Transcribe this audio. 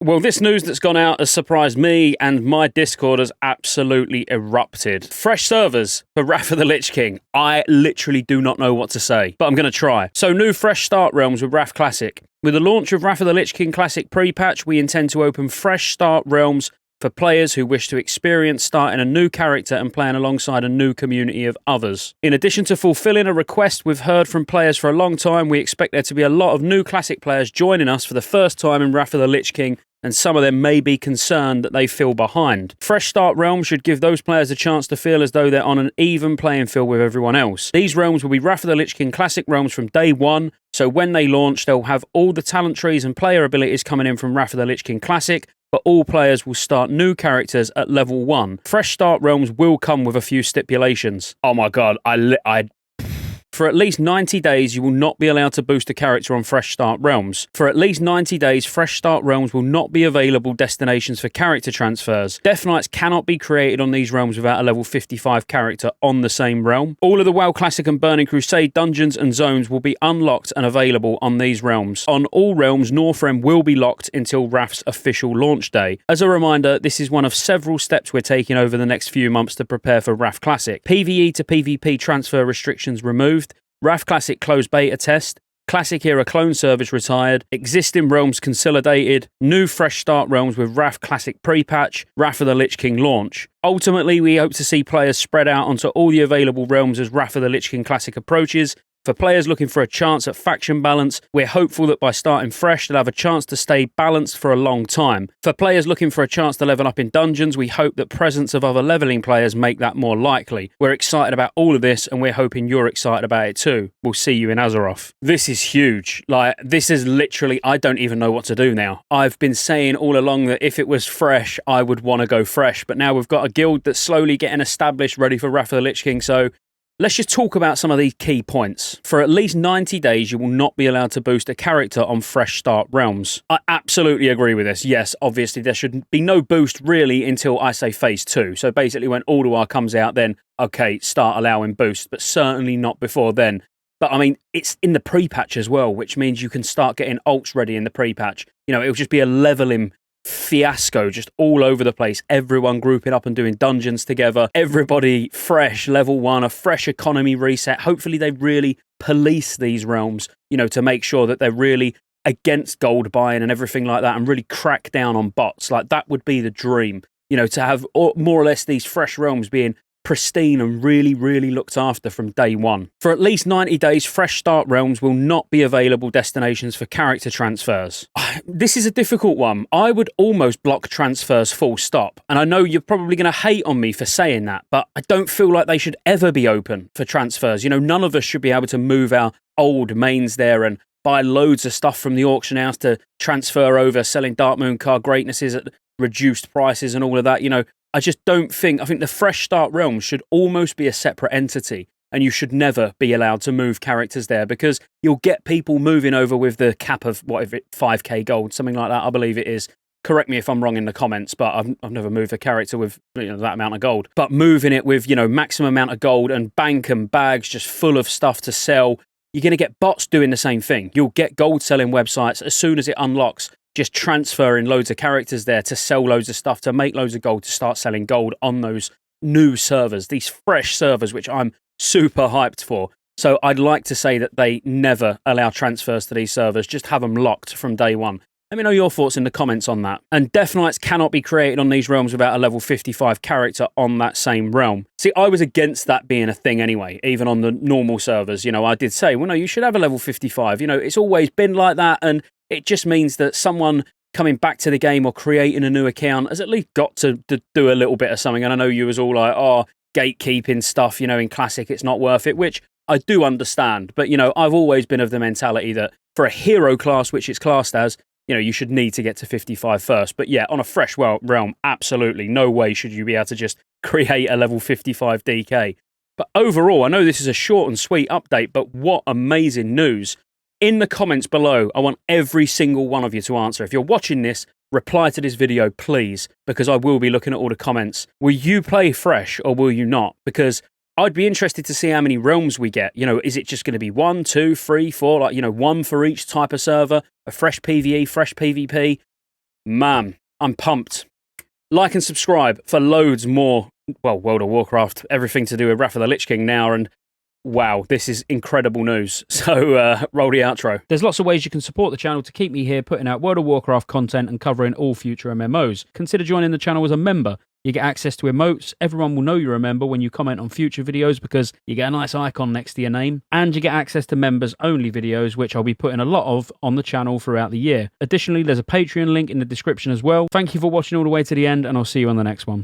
Well, this news that's gone out has surprised me, and my Discord has absolutely erupted. Fresh servers for Wrath of the Lich King. I literally do not know what to say, but I'm going to try. So, new fresh start realms with Wrath Classic. With the launch of Wrath of the Lich King Classic pre-patch, we intend to open fresh start realms for players who wish to experience starting a new character and playing alongside a new community of others. In addition to fulfilling a request we've heard from players for a long time, we expect there to be a lot of new Classic players joining us for the first time in Wrath of the Lich King, and some of them may be concerned that they feel behind. Fresh Start realms should give those players a chance to feel as though they're on an even playing field with everyone else. These realms will be Wrath of the Lich King Classic realms from day one, so when they launch, they'll have all the talent trees and player abilities coming in from Wrath of the Lich King Classic, but all players will start new characters at level 1. Fresh Start realms will come with a few stipulations. Oh my god, For at least 90 days, you will not be allowed to boost a character on Fresh Start realms. For at least 90 days, Fresh Start realms will not be available destinations for character transfers. Death Knights cannot be created on these realms without a level 55 character on the same realm. All of the WoW Classic and Burning Crusade dungeons and zones will be unlocked and available on these realms. On all realms, Northrend will be locked until Wrath's official launch day. As a reminder, this is one of several steps we're taking over the next few months to prepare for Wrath Classic. PvE to PvP transfer restrictions removed, Wrath Classic closed beta test, Classic era clone service retired, existing realms consolidated, new fresh start realms with Wrath Classic pre-patch, Wrath of the Lich King launch. Ultimately, we hope to see players spread out onto all the available realms as Wrath of the Lich King Classic approaches. For players looking for a chance at faction balance, we're hopeful that by starting fresh, they'll have a chance to stay balanced for a long time. For players looking for a chance to level up in dungeons, we hope that presence of other leveling players make that more likely. We're excited about all of this, and we're hoping you're excited about it too. We'll see you in Azeroth. This is huge. This is literally, I don't even know what to do now. I've been saying all along that if it was fresh, I would want to go fresh, but now we've got a guild that's slowly getting established, ready for Wrath of the Lich King, so let's just talk about some of these key points. For at least 90 days, you will not be allowed to boost a character on Fresh Start realms. I absolutely agree with this. Yes, obviously, there should be no boost really until I say Phase 2. So basically, when Alduar comes out, then, okay, start allowing boosts, but certainly not before then. But I mean, it's in the pre-patch as well, which means you can start getting ults ready in the pre-patch. You know, it'll just be a leveling fiasco just all over the place, everyone grouping up and doing dungeons together, everybody fresh, level 1, a fresh economy reset. Hopefully they really police these realms, you know, to make sure that they're really against gold buying and everything like that, and really crack down on bots. Like, that would be the dream, you know, to have more or less these fresh realms being pristine and really, really looked after from day one. For at least 90 days, Fresh Start realms will not be available destinations for character transfers. This is a difficult one. I would almost block transfers full stop. And I know you're probably going to hate on me for saying that, but I don't feel like they should ever be open for transfers. You know, none of us should be able to move our old mains there and buy loads of stuff from the auction house to transfer over, selling Darkmoon card greatnesses at reduced prices and all of that. You know, I just don't think, I think the Fresh Start realm should almost be a separate entity, and you should never be allowed to move characters there, because you'll get people moving over with the cap of, what is it, 5k gold, something like that, I believe it is. Correct me if I'm wrong in the comments, but I've never moved a character with, you know, that amount of gold. But moving it with, you know, maximum amount of gold and bank and bags just full of stuff to sell, you're going to get bots doing the same thing. You'll get gold selling websites as soon as it unlocks, just transferring loads of characters there to sell loads of stuff, to make loads of gold, to start selling gold on those new servers, these fresh servers, which I'm super hyped for. So I'd like to say that they never allow transfers to these servers, just have them locked from day one. Let me know your thoughts in the comments on that. And Death Knights cannot be created on these realms without a level 55 character on that same realm. See, I was against that being a thing anyway, even on the normal servers. You know, I did say, well, no, you should have a level 55. You know, it's always been like that, and it just means that someone coming back to the game or creating a new account has at least got to do a little bit of something. And I know you was all like, oh, gatekeeping stuff, you know, in Classic, it's not worth it, which I do understand. But, you know, I've always been of the mentality that for a hero class, which it's classed as, you know, you should need to get to 55 first. But yeah, on a fresh realm, absolutely no way should you be able to just create a level 55 DK. But overall, I know this is a short and sweet update, but what amazing news. In the comments below, I want every single one of you to answer. If you're watching this, reply to this video, please, because I will be looking at all the comments. Will you play fresh or will you not? Because I'd be interested to see how many realms we get. You know, is it just going to be 1, 2, 3, 4, like, you know, one for each type of server, a fresh PvE, fresh PvP? Man, I'm pumped. Like and subscribe for loads more, well, World of Warcraft, everything to do with Wrath of the Lich King now, and wow, this is incredible news. So, roll the outro. There's lots of ways you can support the channel to keep me here putting out World of Warcraft content and covering all future MMOs. Consider joining the channel as a member. You get access to emotes, everyone will know you're a member when you comment on future videos because you get a nice icon next to your name, and you get access to members-only videos, which I'll be putting a lot of on the channel throughout the year. Additionally, there's a Patreon link in the description as well. Thank you for watching all the way to the end, and I'll see you on the next one.